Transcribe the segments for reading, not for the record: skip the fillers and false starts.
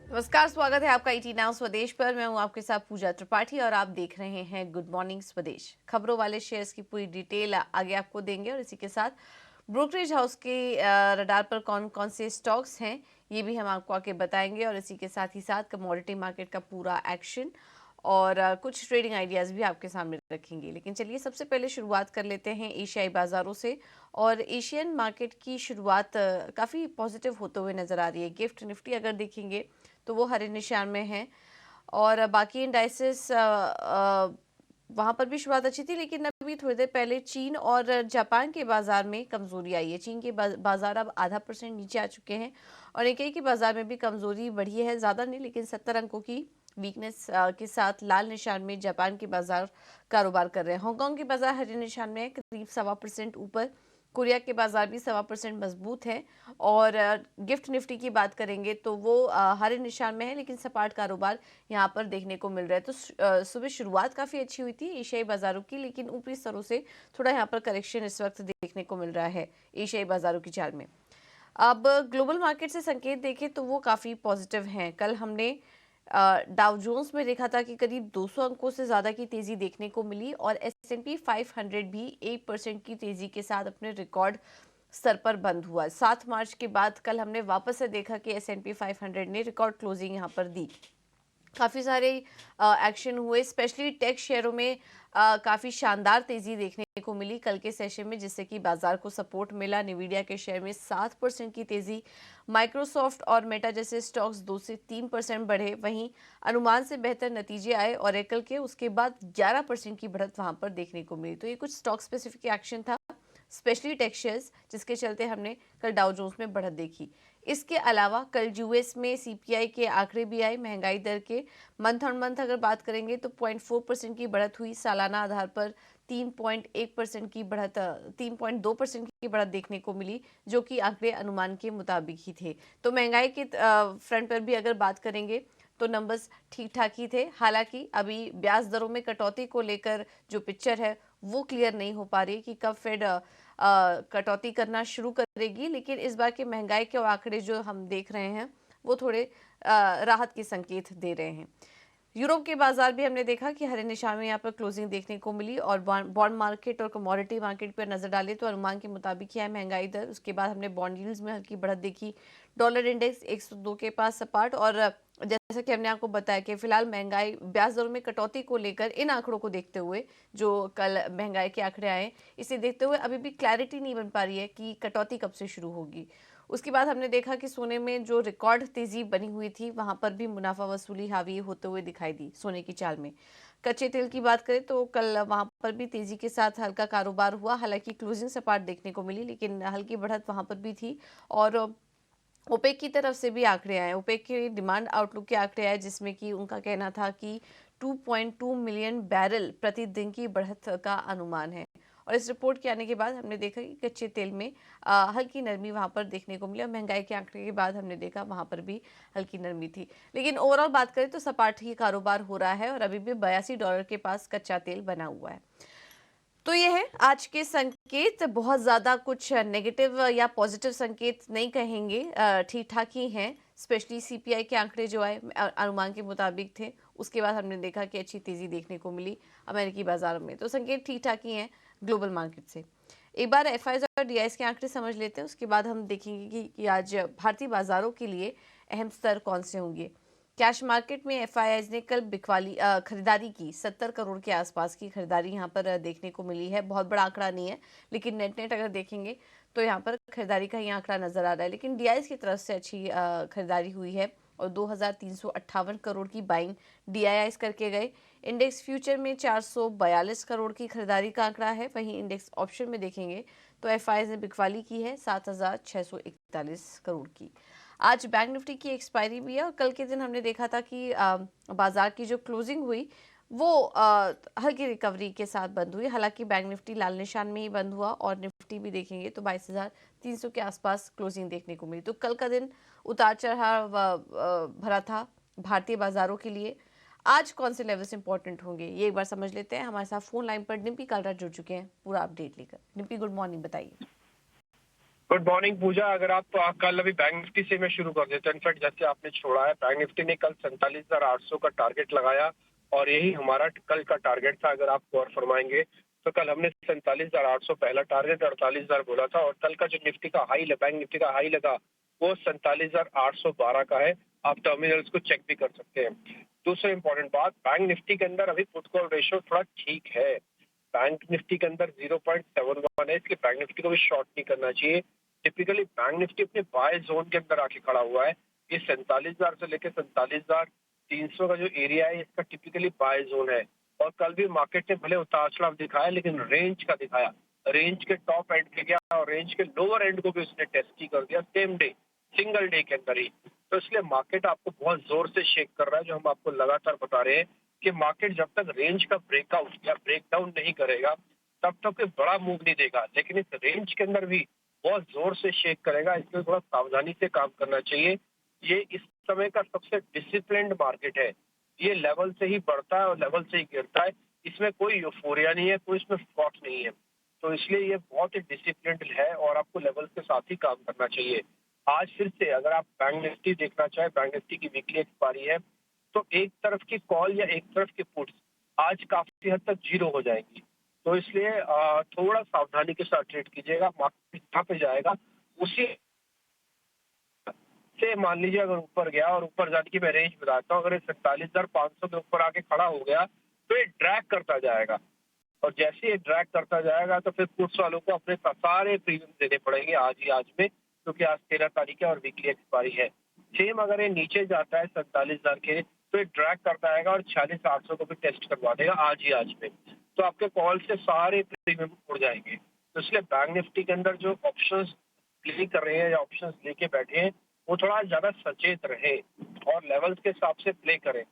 नमस्कार, स्वागत है आपका ईटी नाउ स्वदेश पर। मैं हूं आपके साथ पूजा त्रिपाठी और आप देख रहे हैं गुड मॉर्निंग स्वदेश। खबरों वाले शेयर्स की पूरी डिटेल आगे आपको देंगे और इसी के साथ ब्रोकरेज हाउस के रडार पर कौन कौन से स्टॉक्स हैं ये भी हम आपको आगे बताएंगे और इसी के साथ ही साथ कमोडिटी मार्केट का पूरा एक्शन और कुछ ट्रेडिंग आइडियाज़ भी आपके सामने रखेंगे। लेकिन चलिए सबसे पहले शुरुआत कर लेते हैं एशियाई बाज़ारों से। और एशियन मार्केट की शुरुआत काफ़ी पॉजिटिव होते हुए नज़र आ रही है। गिफ्ट निफ्टी अगर देखेंगे तो वो हरे निशान में है और बाकी इंडाइसेस वहाँ पर भी शुरुआत अच्छी थी, लेकिन अभी थोड़ी देर पहले चीन और जापान के बाजार में कमजोरी आई है। चीन के बाजार अब 0.5% नीचे आ चुके हैं और निक्केई के बाजार में भी कमजोरी बढ़ी है, ज़्यादा नहीं लेकिन 70 अंकों की वीकनेस के साथ लाल निशान में जापान के बाजार कारोबार कर रहे हैं। हांगकांग के बाजार हरे निशान में है, करीब 1.25% ऊपर। कोरिया के बाजार भी 1.25% मजबूत है और गिफ्ट निफ्टी की बात करेंगे तो वो हरे निशान में है, लेकिन सपाट कारोबार यहाँ पर देखने को मिल रहा है। तो सुबह शुरुआत काफ़ी अच्छी हुई थी एशियाई बाजारों की, लेकिन ऊपरी स्तरों से थोड़ा यहाँ पर करेक्शन इस वक्त देखने को मिल रहा है एशियाई बाजारों की चाल में। अब ग्लोबल मार्केट से संकेत देखें तो वो काफ़ी पॉजिटिव हैं। कल हमने डाउ जोन्स में देखा था कि करीब 200 अंकों से ज़्यादा की तेज़ी देखने को मिली और S&P 500 भी 1% की तेज़ी के साथ अपने रिकॉर्ड स्तर पर बंद हुआ। 7 मार्च के बाद कल हमने वापस से देखा कि S&P 500 ने रिकॉर्ड क्लोजिंग यहाँ पर दी। काफ़ी सारे एक्शन हुए, स्पेशली टेक शेयरों में काफ़ी शानदार तेज़ी देखने को मिली कल के सेशन में, जिससे कि बाजार को सपोर्ट मिला। निविडिया के शेयर में 7% की तेज़ी, माइक्रोसॉफ्ट और मेटा जैसे स्टॉक्स 2 से 3% बढ़े। वहीं अनुमान से बेहतर नतीजे आए ओरेकल के, उसके बाद 11% की बढ़त वहां पर देखने को मिली। तो ये कुछ स्टॉक स्पेसिफिक एक्शन था, स्पेशली टेक शेयर्स, जिसके चलते हमने कल डाउ जोन्स में बढ़त देखी। इसके अलावा कल यूएस में सीपीआई के आंकड़े भी आए, महंगाई दर के। मंथ ऑन मंथ अगर बात करेंगे तो 0.4% की बढ़त हुई, सालाना आधार पर 3.1% की बढ़त 3.2% की बढ़त देखने को मिली, जो कि आंकड़े अनुमान के मुताबिक ही थे। तो महंगाई के फ्रंट पर भी अगर बात करेंगे तो नंबर्स ठीक ठाक ही थे। हालांकि अभी ब्याज दरों में कटौती को लेकर जो पिक्चर है वो क्लियर नहीं हो पा रही कि कब फेड कटौती करना शुरू करेगी, लेकिन इस बार के महंगाई के आंकड़े जो हम देख रहे हैं वो थोड़े राहत के संकेत दे रहे हैं। यूरोप के बाजार भी हमने देखा कि हरे निशान में यहाँ पर क्लोजिंग देखने को मिली और बॉन्ड मार्केट और कमोडिटी मार्केट पर नजर डाले तो अनुमान के मुताबिक ही है महंगाई दर। उसके बाद हमने बॉन्ड यील्ड्स में हल्की बढ़त देखी। डॉलर इंडेक्स 102 के पास सपाट और जैसा कि हमने आपको बताया कि फिलहाल महंगाई ब्याज दरों में कटौती को लेकर इन आंकड़ों को देखते हुए, जो कल महंगाई के आंकड़े आए, इसे देखते हुए अभी भी क्लैरिटी नहीं बन पा रही है कि कटौती कब से शुरू होगी। उसके बाद हमने देखा कि सोने में जो रिकॉर्ड तेजी बनी हुई थी वहां पर भी मुनाफा वसूली हावी होते हुए दिखाई दी सोने की चाल में। कच्चे तेल की बात करें तो कल वहां पर भी तेजी के साथ हल्का कारोबार हुआ, हालांकि क्लोजिंग सपाट देखने को मिली, लेकिन हल्की बढ़त वहां पर भी थी। और ओपेक की तरफ से भी आंकड़े आए, ओपेक के डिमांड आउटलुक के आंकड़े आए, जिसमें कि उनका कहना था कि 2.2 मिलियन बैरल प्रतिदिन की बढ़त का अनुमान है। और इस रिपोर्ट के आने के बाद हमने देखा कि कच्चे तेल में हल्की नरमी वहां पर देखने को मिली और महंगाई के आंकड़े के बाद हमने देखा वहां पर भी हल्की नरमी थी। लेकिन ओवरऑल बात करें तो सपाट ही कारोबार हो रहा है और अभी भी $82 के पास कच्चा तेल बना हुआ है। तो ये है आज के संकेत, बहुत ज़्यादा कुछ नेगेटिव या पॉजिटिव संकेत नहीं कहेंगे, ठीक ठाक ही हैं। स्पेशली सीपीआई के आंकड़े जो आए अनुमान के मुताबिक थे, उसके बाद हमने देखा कि अच्छी तेज़ी देखने को मिली अमेरिकी बाजारों में। तो संकेत ठीक ठाक ही हैं ग्लोबल मार्केट से। एक बार एफआईज और डीआईएस के आंकड़े समझ लेते हैं, उसके बाद हम देखेंगे कि आज भारतीय बाजारों के लिए अहम स्तर कौन से होंगे। कैश मार्केट में एफआईआईज ने कल बिकवाली खरीदारी की, 70 करोड़ के आसपास की खरीदारी यहाँ पर देखने को मिली है। बहुत बड़ा आंकड़ा नहीं है, लेकिन नेट नेट अगर देखेंगे तो यहाँ पर खरीदारी का ही आंकड़ा नजर आ रहा है। लेकिन डीआईएस की तरफ से अच्छी खरीदारी हुई है और 2358 करोड़ की बाइंग डीआईआईज करके गए। इंडेक्स फ्यूचर में 442 करोड़ की खरीदारी का आंकड़ा है। वहीं इंडेक्स ऑप्शन में देखेंगे तो एफआईआईज ने बिकवाली की है 7641 करोड़ की। आज बैंक निफ्टी की एक्सपायरी भी है और कल के दिन हमने देखा था कि बाजार की जो क्लोजिंग हुई वो हल्की रिकवरी के साथ बंद हुई। हालांकि बैंक निफ्टी लाल निशान में ही बंद हुआ और निफ्टी भी देखेंगे तो 22,300 के आसपास क्लोजिंग देखने को मिली। तो कल का दिन उतार चढ़ाव भरा था भारतीय बाजारों के लिए। आज कौन से लेवल्स इंपॉर्टेंट होंगे ये एक बार समझ लेते हैं। हमारे साथ फोन लाइन पर डिम्पी कालरा जुड़ चुके हैं पूरा अपडेट लेकर। डिम्पी, गुड मॉर्निंग, बताइए। गुड मॉर्निंग पूजा। अगर आप कल अभी बैंक निफ्टी से मैं शुरू कर देता हूँ। इनफैक्ट जैसे आपने छोड़ा है, बैंक निफ्टी ने कल 47,800 का टारगेट लगाया और यही हमारा कल का टारगेट था। अगर आप गौर फरमाएंगे तो कल हमने 47,800 पहला टारगेट 48,000 बोला था और कल का जो निफ्टी का हाई, बैंक निफ्टी का हाई लगा वो 47,812 का है। आप टर्मिनल्स को चेक भी कर सकते हैं। दूसरा इंपॉर्टेंट बात, बैंक निफ्टी के अंदर अभी पुट कॉल रेशियो थोड़ा ठीक है। बैंक निफ्टी के अंदर 0.71 है, इसलिए बैंक निफ्टी को भी शॉर्ट नहीं करना चाहिए। टिपिकली बैंक निफ्टी अपने बाय जोन के अंदर आके खड़ा हुआ है। ये 47,000 से लेकर 47,300 का जो एरिया है, इसका टिपिकली बाय जोन है। और कल भी मार्केट ने भले उतार चढ़ाव दिखाया, लेकिन रेंज का दिखाया। रेंज के टॉप एंड पे गया और रेंज के लोअर एंड को भी उसने टेस्ट ही कर दिया सेम डे, सिंगल डे के अंदर ही। तो इसलिए मार्केट आपको बहुत जोर से शेक कर रहा है, जो हम आपको लगातार बता रहे हैं कि मार्केट जब तक रेंज का ब्रेकआउट या ब्रेकडाउन नहीं करेगा तब तक कोई बड़ा मूव नहीं देगा, लेकिन इस रेंज के अंदर भी बहुत जोर से शेक करेगा। इसलिए थोड़ा सावधानी से काम करना चाहिए। ये इस समय का सबसे डिसिप्लिन्ड मार्केट है। ये लेवल से ही बढ़ता है और लेवल से ही गिरता है। इसमें कोई यूफोरिया नहीं है, कोई इसमें फ्रॉड नहीं है। तो इसलिए ये बहुत ही डिसिप्लिन्ड है और आपको लेवल के साथ ही काम करना चाहिए। आज फिर से अगर आप बैंक निफ्टी देखना चाहें, बैंक निफ्टी की वीकली एक्सपायरी है, तो एक तरफ की कॉल या एक तरफ की पुट्स आज काफी हद तक जीरो हो जाएंगी। तो इसलिए थोड़ा सावधानी के साथ ट्रेड कीजिएगा। मार्केट कहाँ पे जाएगा उसी से मान लीजिए अगर ऊपर गया और ऊपर जाने की मैं रेंज बताता हूँ, अगर 47,500 के ऊपर आके खड़ा हो गया तो ये ड्रैग करता जाएगा और जैसे ये ड्रैग करता जाएगा तो फिर पुट्स वालों को अपने सारे प्रीमियम देने पड़ेंगे आज में, क्योंकि आज 13 तारीख है और वीकली एक्सपायरी है। सेम अगर ये नीचे जाता है 47,000 के तो ये ड्रैग करता आएगा और 46,800 को भी टेस्ट करवा देगा आज में। तो आपके कॉल से सारे प्रीमियम उड़ जाएंगे। तो इसलिए बैंक निफ्टी के अंदर जो ऑप्शंस प्ले कर रहे हैं या ऑप्शंस लेके बैठे हैं, वो थोड़ा ज्यादा सचेत रहे और लेवल्स के हिसाब से प्ले करें।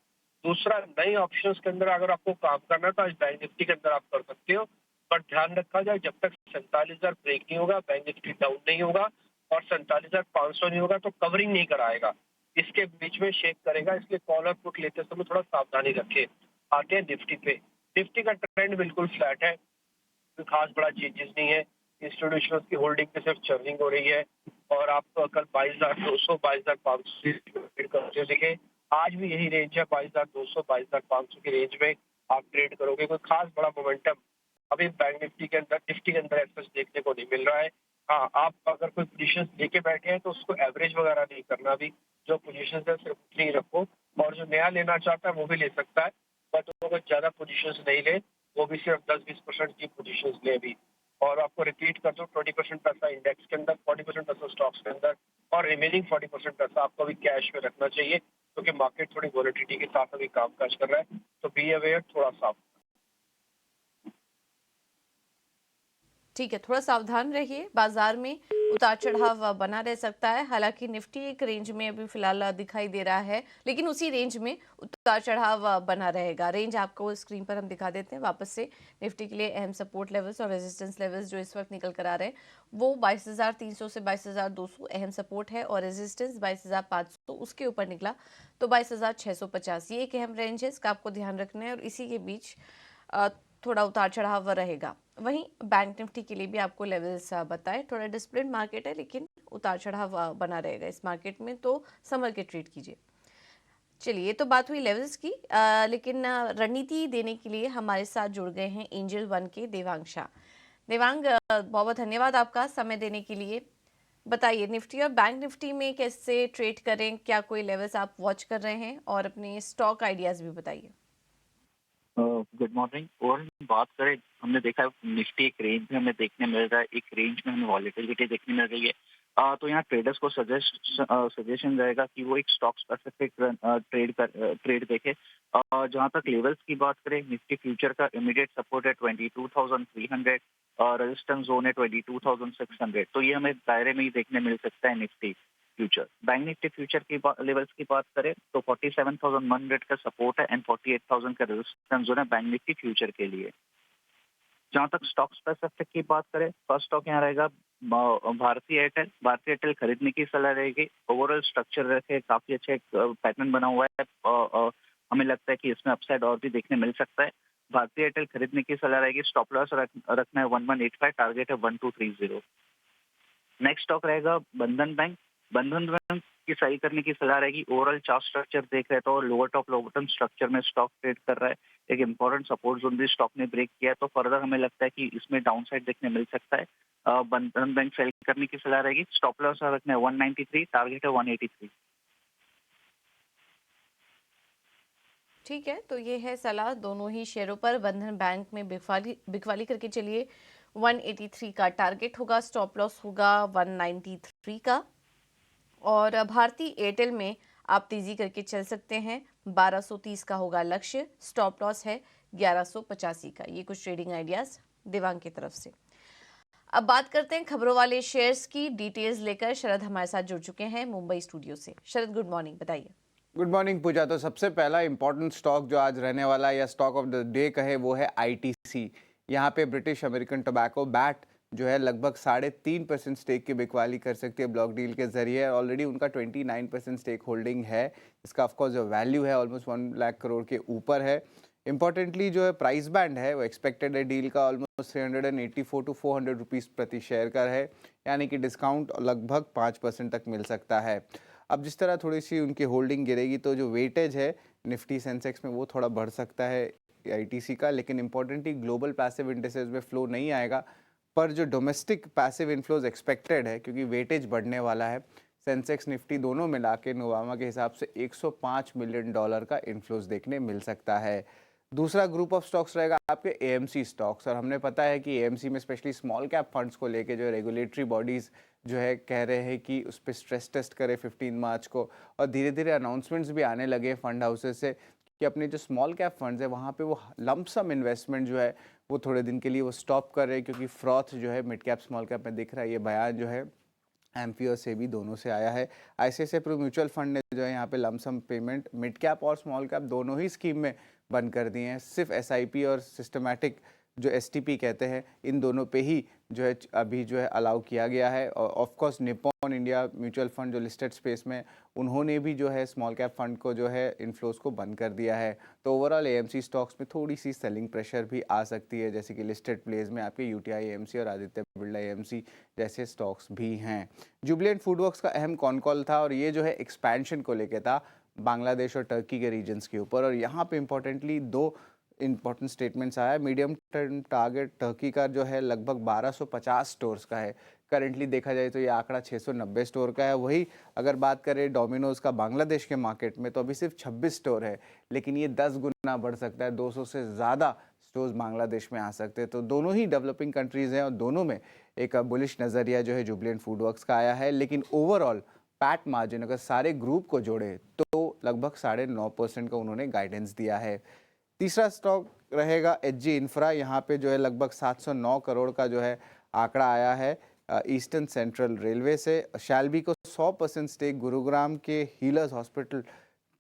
दूसरा, नए ऑप्शंस के अंदर अगर आपको काम करना है तो आज बैंक निफ्टी के अंदर आप कर सकते हो, पर ध्यान रखा जाए जब तक 47,000 ब्रेक नहीं होगा, बैंक निफ्टी डाउन नहीं होगा और 47,500 नहीं होगा तो कवरिंग नहीं कराएगा। इसके बीच में शेक करेगा, इसलिए कॉल और पुट लेते समय थोड़ा सावधानी रखें। आते हैं निफ्टी पे। निफ्टी का ट्रेंड बिल्कुल फ्लैट है, कोई खास बड़ा चेंजेस नहीं है। इंस्टीट्यूशनल की होल्डिंग पे सिर्फ चर्निंग हो रही है और आप कल 22,200 22,500 करते दिखे। आज भी यही रेंज है, 22,200 22,500 की रेंज में आप ट्रेड करोगे। कोई खास बड़ा मोमेंटम अभी बैंक निफ्टी के अंदर ऐसा देखने को नहीं मिल रहा है। हाँ, आप अगर कोई पोजीशन लेके बैठे हैं तो उसको एवरेज वगैरह नहीं करना। अभी जो पोजीशन है सिर्फ उतनी ही रखो और जो नया लेना चाहता है वो भी ले सकता है, बट अगर ज्यादा पोजीशन नहीं ले, वो भी सिर्फ 10-20% की पोजीशंस ले अभी। और आपको रिपीट कर दो, 20% पैसा इंडेक्स के अंदर, 40% पैसा स्टॉक्स के अंदर और रिमेनिंग 40% पैसा आपको अभी कैश में रखना चाहिए, क्योंकि मार्केट थोड़ी वॉलिटिलिटी के साथ अभी कामकाज कर रहा है। तो बी अवेयर, थोड़ा साफ। ठीक है, थोड़ा सावधान रहिए। बाजार में उतार चढ़ाव बना रह सकता है। हालांकि निफ्टी एक रेंज में अभी फिलहाल दिखाई दे रहा है, लेकिन उसी रेंज में उतार चढ़ाव बना रहेगा। रेंज आपको स्क्रीन पर हम दिखा देते हैं वापस से। निफ्टी के लिए अहम सपोर्ट लेवल्स और रेजिस्टेंस लेवल्स जो इस वक्त निकल कर आ रहे हैं, वो 22,300 से 22,200 अहम सपोर्ट है और रेजिस्टेंस 22,500 उसके ऊपर निकला तो 22,650। ये एक अहम रेंज है, इसका आपको ध्यान रखना है और इसी के बीच थोड़ा उतार चढ़ाव रहेगा। वहीं बैंक निफ्टी के लिए भी आपको लेवल्स बताएं। थोड़ा डिसिप्लिन मार्केट है, लेकिन उतार चढ़ाव बना रहेगा इस मार्केट में, तो संभल के ट्रेड कीजिए। चलिए, ये तो बात हुई लेवल्स की, लेकिन रणनीति देने के लिए हमारे साथ जुड़ गए हैं एंजल वन के देवांग शाह। देवांग, बहुत बहुत धन्यवाद आपका समय देने के लिए। बताइए, निफ्टी और बैंक निफ्टी में कैसे ट्रेड करें, क्या कोई लेवल्स आप वॉच कर रहे हैं और अपने स्टॉक आइडियाज भी बताइए। Good morning. और बात करें, हमने देखा है निफ्टी एक रेंज में हमें देखने मिल रहा है, एक रेंज में हमें वॉलेटिलिटी देखने मिल रही है। तो यहाँ ट्रेडर्स को सजेशन रहेगा कि वो एक स्टॉक स्पेसिफिक ट्रेड देखे। जहाँ तक लेवल्स की बात करें, निफ्टी फ्यूचर का इमीडिएट सपोर्ट है 22,300 और रेजिस्टेंस जोन है 22,600। तो ये हमें दायरे में ही देखने मिल सकता है Nifty future. Bank Nifty future की लेवल्स की बात करें तो 47,100 का सपोर्ट है एंड 48,000 का रेजिस्टेंस जोन है बैंक निफ्टी फ्यूचर के लिए। जहां तक स्टॉक स्पेसिफिक की बात करें, फर्स्ट स्टॉक यहाँ रहेगा भारतीय एयरटेल। भारतीय एयरटेल खरीदने की सलाह रहेगी। ओवरऑल स्ट्रक्चर रखे, काफी अच्छे पैटर्न बना हुआ है। हमें लगता है कि इसमें अपसाइड और भी देखने मिल सकता है। भारतीय एयरटेल खरीदने की सलाह रहेगी। स्टॉप लॉस रखना है 1185, टारगेट है 1230। नेक्स्ट स्टॉक रहेगा बंधन बैंक। बंधन बैंक की सही करने की सलाह रहेगी। ओवरऑल चार्ट स्ट्रक्चर देख रहे तो lower top lower bottom structure में स्टॉक ट्रेड कर रहा है। एक इंपॉर्टेंट सपोर्ट जोन भी स्टॉक ने ब्रेक किया है, तो फर्दर हमें लगता है कि इसमें डाउन साइड देखने मिल सकता है। बंधन बैंक सेल करने की सलाह रहेगी। स्टॉप लॉस रखना है 193, टारगेट है 183। ठीक है, तो ये है सलाह दोनों ही शेयरों पर। बंधन बैंक में बिकवाली करके चलिए। 183 का टारगेट होगा, स्टॉप लॉस होगा 193 का। और भारती एयरटेल में आप तेजी करके चल सकते हैं। 1230 का होगा लक्ष्य, स्टॉप लॉस है 1185 का। ये कुछ ट्रेडिंग आइडियाज दिवांग की तरफ से। अब बात करते हैं खबरों वाले शेयर्स की। डिटेल्स लेकर शरद हमारे साथ जुड़ चुके हैं मुंबई स्टूडियो से। शरद, गुड मॉर्निंग, बताइए। गुड मॉर्निंग पूजा। तो सबसे पहला इंपॉर्टेंट स्टॉक जो आज रहने वाला है या स्टॉक ऑफ द डे कहे वो है आईटीसी। यहाँ पे ब्रिटिश अमेरिकन टोबैको बैट जो है लगभग 3.5% स्टेक की बिकवाली कर सकती है ब्लॉक डील के जरिए। ऑलरेडी उनका 29% स्टेक होल्डिंग है। इसका ऑफकोर्स जो वैल्यू है ऑलमोस्ट 1 लाख करोड़ के ऊपर है। इंपॉर्टेंटली जो है प्राइस बैंड है वो एक्सपेक्टेड है डील का ऑलमोस्ट 384 टू 400 रुपीज़ प्रति शेयर का है, यानी कि डिस्काउंट लगभग 5% तक मिल सकता है। अब जिस तरह थोड़ी सी उनकी होल्डिंग गिरेगी तो जो वेटेज है निफ्टी सेंसेक्स में वो थोड़ा बढ़ सकता है आईटीसी का, लेकिन इंपॉर्टेंटली ग्लोबल पैसिव इंडेक्सेस में फ्लो नहीं आएगा। पर जो डोमेस्टिक पैसिव इन्फ्लोज एक्सपेक्टेड है, क्योंकि वेटेज बढ़ने वाला है, सेंसेक्स निफ्टी दोनों मिला के नोवामा के हिसाब से $105 मिलियन का इन्फ्लोज देखने मिल सकता है। दूसरा ग्रुप ऑफ स्टॉक्स रहेगा आपके एएमसी स्टॉक्स। और हमने पता है कि एएमसी में स्पेशली स्मॉल कैप फंड्स को लेके जो रेगुलेटरी बॉडीज़ जो है कह रहे हैं कि उस पर स्ट्रेस टेस्ट करे 15 मार्च को। और धीरे धीरे अनाउंसमेंट्स भी आने लगे फंड हाउसेस से कि अपने जो स्मॉल कैप फंड्स है वहाँ पे वो लंप सम इन्वेस्टमेंट जो है वो थोड़े दिन के लिए वो स्टॉप कर रहे हैं, क्योंकि फ्रॉथ जो है मिड कैप स्मॉल कैप में दिख रहा है। ये बयान जो है एम्फी और सेबी दोनों से आया है। आईसीआईसीआई प्रू म्यूचुअल फंड ने जो है यहाँ पे लमसम पेमेंट मिड कैप और स्मॉल कैप दोनों ही स्कीम में बंद कर दिए हैं। सिर्फ एसआईपी और सिस्टमैटिक जो एसटीपी कहते हैं इन दोनों पे ही जो है अभी जो है अलाउ किया गया है। और of course Nippon India mutual fund जो लिस्टेड स्पेस में, उन्होंने भी जो है स्मॉल कैप फंड को जो है इन्फ्लोज को बंद कर दिया है। तो ओवरऑल एएमसी स्टॉक्स में थोड़ी सी सेलिंग प्रेशर भी आ सकती है, जैसे कि लिस्टेड प्लेस में आपके यूटीआई एएमसी और आदित्य बिरला एएमसी जैसे स्टॉक्स भी हैं। जुबिलेंट फूडवर्क्स का अहम कॉन कॉल था और ये जो है एक्सपेंशन को लेकर था बांग्लादेश और टर्की के रीजन्स के ऊपर। और यहाँ पे इंपॉर्टेंटली दो इंपॉर्टेंट स्टेटमेंट्स आया। मीडियम टर्म टारगेट टर्की का जो है लगभग 1250 स्टोर्स का है। करेंटली देखा जाए तो ये आंकड़ा 690 स्टोर का है। वही अगर बात करें डोमिनोज का बांग्लादेश के मार्केट में तो अभी सिर्फ 26 स्टोर है, लेकिन ये 10 गुना बढ़ सकता है। 200 से ज़्यादा स्टोर्स बांग्लादेश में आ सकते हैं। तो दोनों ही डेवलपिंग कंट्रीज़ हैं और दोनों में एक बुलिश नज़रिया जो है जुबिलेंट फूडवर्क्स का आया है। लेकिन ओवरऑल पैट मार्जिन अगर सारे ग्रुप को जोड़े तो लगभग 9.5% का उन्होंने गाइडेंस दिया है। तीसरा स्टॉक रहेगा एचजी इंफ्रा। यहाँ पे जो है लगभग 709 करोड़ का जो है आंकड़ा आया है ईस्टर्न सेंट्रल रेलवे से। शैल्बी को 100% स्टेक गुरुग्राम के हीलर्स हॉस्पिटल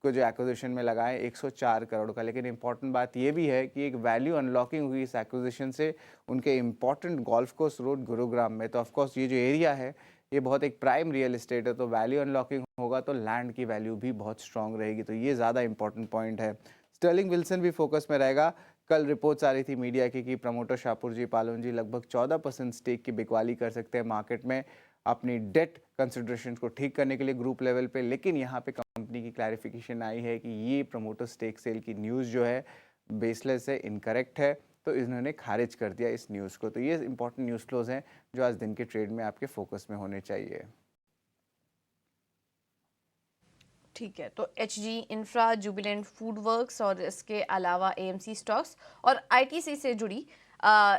को जो एक्विजिशन में लगाए 104 करोड़ का। लेकिन इंपॉर्टेंट बात ये भी है कि एक वैल्यू अनलॉकिंग हुई इस एक्विजिशन से उनके important golf course road Gurugram में। तो ऑफकोर्स ये जो एरिया है ये बहुत एक प्राइम रियल एस्टेट है, तो वैल्यू अनलॉकिंग होगा तो लैंड की वैल्यू भी बहुत स्ट्रांग रहेगी। तो ये ज़्यादा इंपॉर्टेंट पॉइंट है। स्टर्लिंग विल्सन भी फोकस में रहेगा। कल रिपोर्ट्स आ रही थी मीडिया की कि प्रमोटर शाहपुर जी पालोन जी लगभग 14% स्टेक की बिकवाली कर सकते हैं मार्केट में अपनी डेट कंसिडरेशन को ठीक करने के लिए ग्रुप लेवल पे। लेकिन यहाँ पे कंपनी की क्लैरिफिकेशन आई है कि ये प्रमोटर स्टेक सेल की न्यूज़ जो है बेसलेस है, इनकरेक्ट है, तो इन्होंने खारिज कर दिया इस न्यूज़ को। तो ये इंपॉर्टेंट न्यूज़ फ्लोज हैं जो आज दिन के ट्रेड में आपके फोकस में होने चाहिए। ठीक है, तो एचजी इंफ्रा, जुबिलेंट फूडवर्क्स और इसके अलावा एएमसी स्टॉक्स और आईटीसी से जुड़ी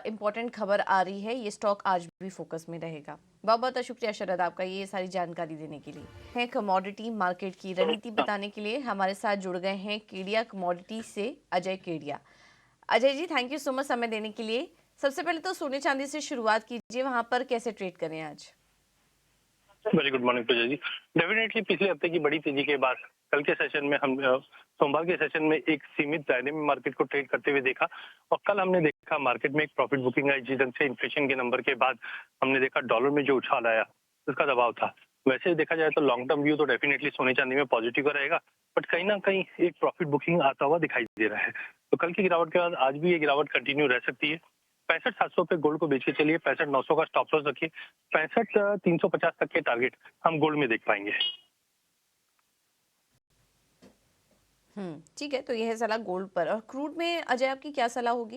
इंपॉर्टेंट खबर आ रही है। ये स्टॉक आज भी फोकस में रहेगा। बहुत बहुत शुक्रिया शरद आपका ये सारी जानकारी देने के लिए। है कमोडिटी मार्केट की रणनीति बताने के लिए हमारे साथ जुड़ गए हैं केडिया कमोडिटी से Ajay Kedia. Ajay ji, thank you so much समय देने के लिए। सबसे पहले तो सोने चांदी से शुरुआत कीजिए, वहां पर कैसे ट्रेड करें आज? वेरी गुड मॉर्निंग पूजा जी। डेफिनेटली पिछले हफ्ते की बड़ी तेजी के बाद कल के सेशन में हम सोमवार के सेशन में एक सीमित दायरे में मार्केट को ट्रेड करते हुए देखा। और कल हमने देखा मार्केट में एक प्रॉफिट बुकिंग आई, जिस ढंग से इन्फ्लेशन के नंबर के बाद हमने देखा डॉलर में जो उछाल आया उसका दबाव था। वैसे देखा जाए तो लॉन्ग टर्म व्यू तो डेफिनेटली सोने चांदी में पॉजिटिव का रहेगा, बट कहीं ना कहीं एक प्रॉफिट बुकिंग आता हुआ दिखाई दे रहा है। तो कल की गिरावट के बाद आज भी ये गिरावट कंटिन्यू रह सकती है। 65,700 पे गोल्ड को बेच के चलिए, 65,900 का स्टॉप लॉस रखिए, 65,350 तक के टारगेट हम गोल्ड में देख पाएंगे। ठीक है, तो यह है सलाह गोल्ड पर। और क्रूड में अजय आपकी क्या सलाह होगी?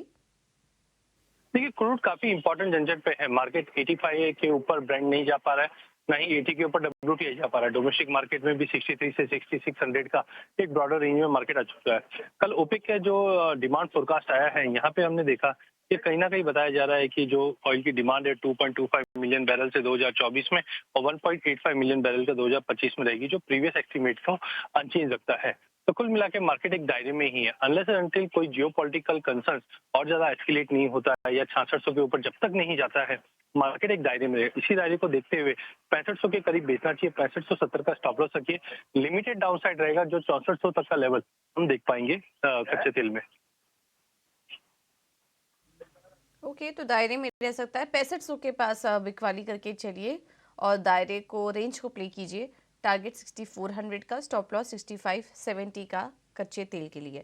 देखिए, क्रूड काफी इंपॉर्टेंट झंझट पे है। मार्केट 85 के ऊपर ब्रेंट नहीं जा पा रहा है, ना ही 80 के ऊपर WTI जा पा रहा है। डोमेस्टिक मार्केट में भी 63 से 6600 का एक ब्रॉडर रेंज में मार्केट आ चुका है। कल ओपेक का जो डिमांड फोरकास्ट आया है, यहाँ पे हमने देखा कि कहीं ना कहीं बताया जा रहा है कि जो ऑयल की डिमांड है 2.25 मिलियन बैरल से 2024 में और 1.85 मिलियन बैरल का 2025 में रहेगी, जो प्रीवियस एस्टिमेट को अनचेंज रखता है। तो कुल मिला के मार्केट एक दायरे में ही है। अनलेस एंड अनटिल कोई जियोपॉलिटिकल कंसर्न और ज्यादा एस्केलेट नहीं होता है या 6600 के ऊपर जब तक नहीं जाता है, मार्केट एक दायरे में है। इसी दायरे को देखते हुए 6500 के करीब बेचना चाहिए, 6570 का स्टॉप लॉस रखिए। लिमिटेड डाउनसाइड रहेगा, जो 6400 तक का लेवल हम देख पाएंगे कच्चे तेल में। ओके, तो दायरे में रह सकता है। 6500 के पास बिकवाली करके चलिए और दायरे को, रेंज को प्ले कीजिए। टारगेट 6400 का, स्टॉप लॉस 6570 का कच्चे तेल के लिए।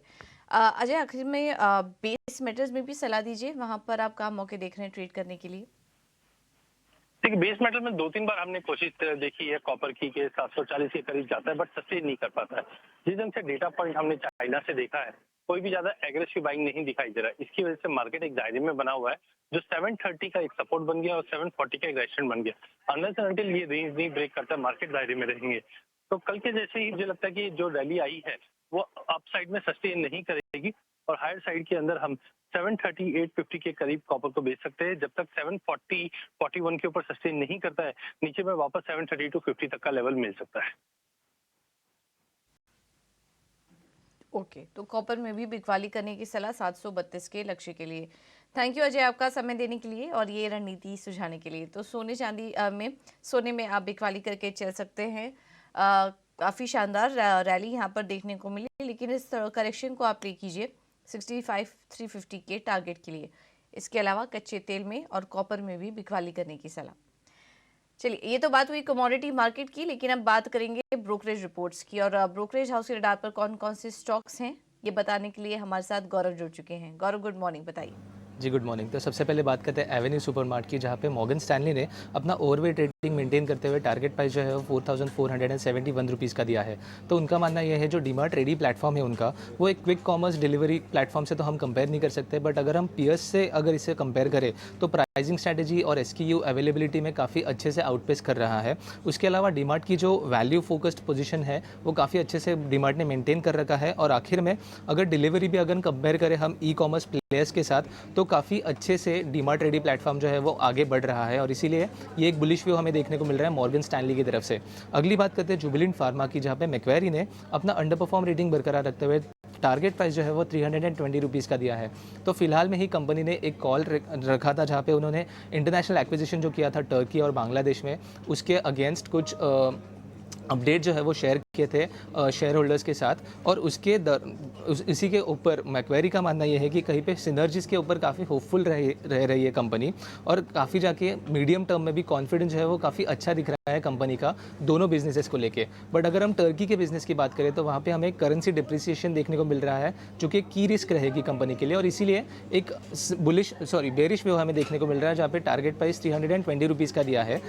अजय, आखिर में बेस मेटल्स में भी सलाह दीजिए, वहां पर आप कहाँ मौके देख रहे हैं ट्रेड करने के लिए? देखिए, बेस मेटल में 2-3 बार हमने कोशिश देखी है कॉपर की के 740 के करीब जाता है, बट सस्टेन नहीं कर पाता है। जिस ढंग से डेटा पॉइंट हमने चाइना से देखा है, कोई भी ज्यादा एग्रेसिव बाइंग नहीं दिखाई दे रहा है। इसकी वजह से मार्केट एक दायरे में बना हुआ है, जो 730 का एक सपोर्ट बन गया और 740 का एक रेजिस्टेंस बन गया। अनलेस अनटिल ये रेंज नहीं ब्रेक करता, मार्केट दायरे में रहेंगे। तो कल के जैसे ही मुझे लगता है कि जो रैली आई है वो अप साइड में सस्टेन नहीं करेगी और हायर साइड के अंदर हम 730, 850 के करीब कॉपर को बेच सकते हैं। जब तक 740, 41 के ऊपर सस्टेन नहीं करता है, नीचे में वापस 730 to 50 तक का लेवल मिल सकता है। ओके, तो कॉपर में भी बिकवाली करने की सलाह 732 के लक्ष्य के लिए। थैंक यू अजय, आपका समय देने के लिए और ये रणनीति सुझाने के लिए। तो सोने में आप बिकवाली करके चल सकते हैं। काफ़ी शानदार रैली यहाँ पर देखने को मिली, लेकिन इस करेक्शन को आप प्ले कीजिए 65,350 के टारगेट के लिए। इसके अलावा कच्चे तेल में और कॉपर में भी बिकवाली करने की सलाह। चलिए, ये तो बात हुई कमोडिटी मार्केट की, लेकिन अब बात करेंगे ब्रोकरेज रिपोर्ट्स की। और ब्रोकरेज हाउस के रडार पर कौन कौन से स्टॉक्स हैं, ये बताने के लिए हमारे साथ गौरव जुड़ चुके हैं। गौरव, गुड मॉर्निंग, बताइए। जी गुड मॉर्निंग। तो सबसे पहले बात करते हैं एवेन्यू सुपरमार्ट की, जहाँ पे मॉर्गन स्टैनली ने अपना ओवरवेट रेटिंग मेंटेन करते हुए टारगेट प्राइस जो है वो 4,471 रुपीज़ का दिया है। तो उनका मानना यह है जो डीमार्ट रेडी प्लेटफॉर्म है उनका, वो एक क्विक कॉमर्स डिलीवरी प्लेटफॉर्म से तो हम कंपेयर नहीं कर सकते, बट अगर हम पीएस से अगर इसे कंपेयर करें तो प्राइसिंग स्ट्रैटेजी और SKU अवेलेबिलिटी में काफ़ी अच्छे से आउटपेस कर रहा है। उसके अलावा डीमार्ट की जो वैल्यू फोकस्ड पोजीशन है वो काफ़ी अच्छे से डीमार्ट ने मेंटेन कर रखा है। और आखिर में अगर डिलीवरी भी अगर कंपेयर करें हम ई-कॉमर्स प्लेयर्स के साथ, तो काफ़ी अच्छे से डीमार्ट रेडी प्लेटफॉर्म जो है वो आगे बढ़ रहा है और इसीलिए ये एक बुलिश व्यू हमें देखने को मिल रहा है मॉर्गन स्टैनली की तरफ से। अगली बात करते हैं जुबिलेंट फार्मा की, जहाँ पे मैक्वेरी ने अपना अंडर परफॉर्म रेटिंग बरकरार रखते हुए टारगेट प्राइस जो है वो 320 रुपीज़ का दिया है। तो फिलहाल में ही कंपनी ने एक कॉल रखा था, जहाँ पे उन्होंने इंटरनेशनल एक्विजिशन जो किया था टर्की और बांग्लादेश में, उसके अगेंस्ट कुछ अपडेट जो है वो शेयर किए थे शेयर होल्डर्स के साथ। और इसी के ऊपर मैक्वेरी का मानना यह है कि कहीं पे सिनर्जीज के ऊपर काफ़ी होपफुल रह रही है कंपनी, और काफ़ी जाके मीडियम टर्म में भी कॉन्फिडेंस जो है वो काफ़ी अच्छा दिख रहा है कंपनी का दोनों बिजनेसेस को लेके। बट अगर हम टर्की के बिजनेस की बात करें तो वहाँ पे हमें करेंसी डिप्रिसिएशन देखने को मिल रहा है, जो कि की रिस्क रहेगी कंपनी के लिए, और इसीलिए एक बेरिश व्यू हमें देखने को मिल रहा है, जहाँ पे टारगेट प्राइस 320 रुपीज़ का दिया है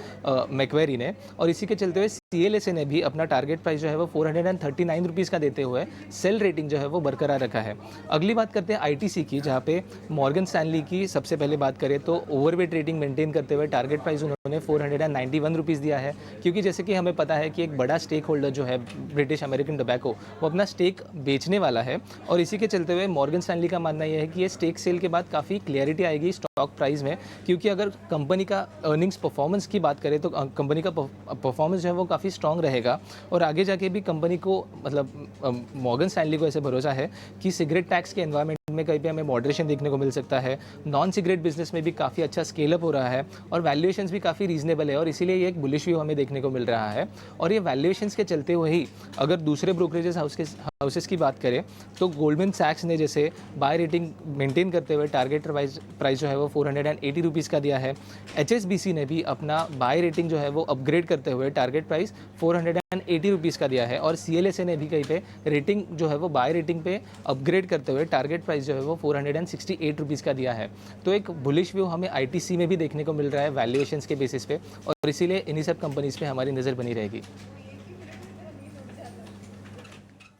मैक्वेरी ने। और इसी के चलते हुए CLSA ने भी अपना टारगेट प्राइस जो है वो 439 रुपीज़ का देते हुए सेल रेटिंग जो है वो बरकरार रखा है। अगली बात करते हैं ITC की, जहाँ पे मॉर्गन स्टैनली की सबसे पहले बात करें तो ओवरवेट रेटिंग मेंटेन करते हुए टारगेट प्राइस उन्होंने 491 रुपीज़ दिया है, क्योंकि जैसे कि हमें पता है कि एक बड़ा स्टेक होल्डर जो है ब्रिटिश अमेरिकन टोबैको, वो अपना स्टेक बेचने वाला है। और इसी के चलते हुए मॉर्गन स्टैनली का मानना यह है कि ये स्टेक सेल के बाद काफ़ी क्लियरिटी आएगी स्टॉक प्राइस में, क्योंकि अगर कंपनी का अर्निंग्स परफॉर्मेंस की बात करें तो कंपनी का परफॉर्मेंस जो है वो काफ़ी स्ट्रॉन्ग रहेगा। और आगे जाके भी कंपनी को, मतलब मॉर्गन स्टैनली को ऐसे भरोसा है कि सिगरेट टैक्स के एनवायरनमेंट में कहीं पे हमें मॉडरेशन देखने को मिल सकता है। नॉन सिगरेट बिजनेस में भी काफ़ी अच्छा स्केल अप हो रहा है और वैल्यूएशंस भी काफ़ी रीजनेबल है, और इसीलिए ये एक बुलिश व्यू हमें देखने को मिल रहा है। और ये वैल्यूएशंस के चलते हुए ही अगर दूसरे ब्रोकरेजेस हाउसेस की बात करें तो गोल्डमैन सैक्स ने जैसे बाय रेटिंग मेंटेन करते हुए टारगेट प्राइस जो है वो 480 रुपीज़ का दिया है। HSBC ने भी अपना बाय रेटिंग जो है वो अपग्रेड करते हुए टारगेट प्राइस 480 80 रुपीज़ का दिया है और CLSA ने भी कहीं पे रेटिंग जो है वो बाय रेटिंग पे अपग्रेड करते हुए टारगेट प्राइस जो है वो 468 रुपीज़ का दिया है। तो एक बुलिश व्यू हमें ITC में भी देखने को मिल रहा है वैल्यूएशंस के बेसिस पे, और इसीलिए इन्हीं सब कंपनीज़ पे हमारी नज़र बनी रहेगी।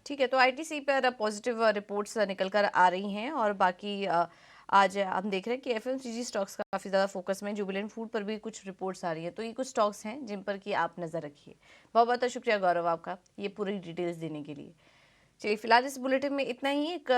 ठीक है, तो आईटीसी पर पॉजिटिव रिपोर्ट्स निकल कर आ रही हैं और बाकी आज हम देख रहे हैं कि एफएमसीजी स्टॉक्स काफ़ी ज़्यादा फोकस में, जुबिलेंट फूड पर भी कुछ रिपोर्ट्स आ रही है, तो ये कुछ स्टॉक्स हैं जिन पर कि आप नज़र रखिए। बहुत बहुत शुक्रिया गौरव आपका ये पूरी डिटेल्स देने के लिए। चलिए फिलहाल इस बुलेटिन में इतना ही। एक